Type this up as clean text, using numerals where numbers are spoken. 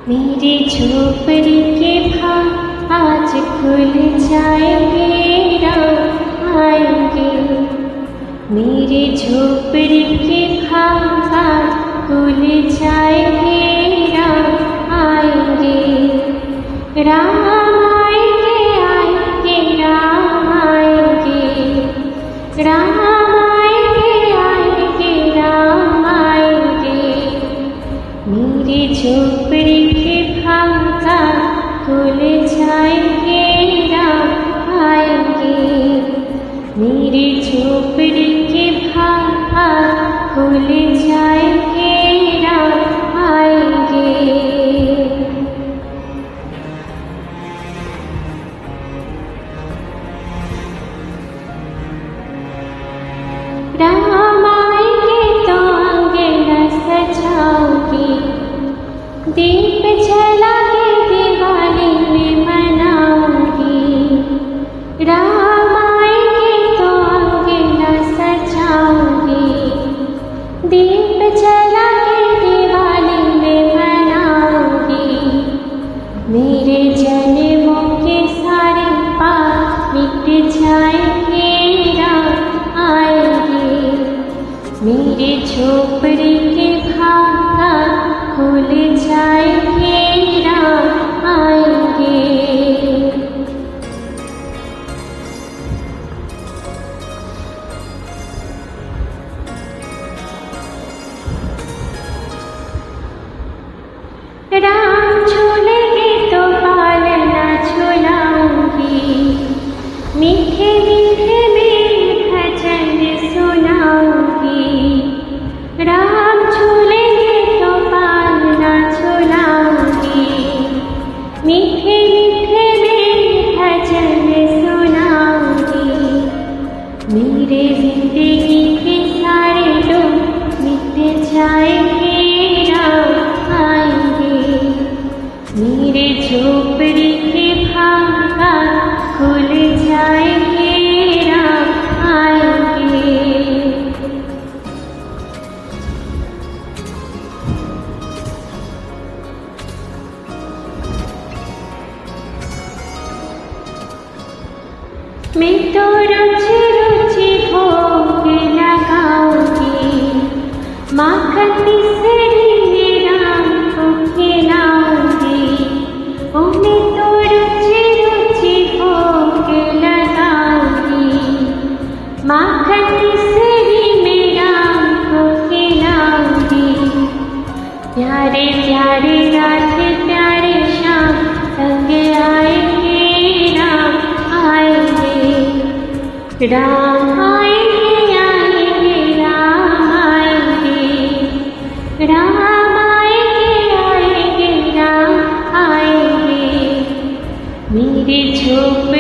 मेरी झोपड़ी के भाग आज खुल जाएंगे, राम आएंगे। मेरी झोपड़ी के भाग आज खुल जाएंगे, राम आएंगे। राम आएंगे, आएंगे, राम आएंगे। राम आएंगे, आएंगे, राम आएंगे। मेरी झोपड़ी के भाग खुल जाएंगे, राम आएंगे। मेरी झोपड़ी के भाग खुल जाएंगे, राम आएंगे। राम आएंगे तो अंगना सजाऊंगी, दीप जला के दिवाली में मनाऊंगी। राम आएंगे तो अंगना सजाऊंगी, दीप जला के दिवाली में मनाऊंगी। मेरे जन्मों के सारे पाप मिट जाएंगे, राम आएंगे। मेरी झोपड़ी के भाग खुल जाएंगे, राम आएंगे। राम झूलेंगे तो पालना झुलाऊंगी, मीठे मीठे में भजन सुनाऊंगी। राम झूलेंगे तो पालना झुलाऊंगी, मीठे मीठे में भजन सुनाऊंगी। मेरे जिंदगी के सारे दुख मिट जाएंगे, राम आएंगे। मेरे झोपड़ी के भाग खुल जाएंगे, राम आएंगे। मैं तो रुचि रुचि भोग लगाऊंगी, माखन मिश्री में राम को खिलाऊंगी। ओ मैं तो रुचि रुचि भोग लगाऊंगी, माखन मिश्री में राम को खिलाऊंगी। प्यारे प्यारे राधे प्यारे श्याम संग आएंगे, राम आएंगे। राम आएंगे, आएंगे, राम आएंगे। राम आएंगे, आएंगे, राम आएंगे। मेरी झोपड़ी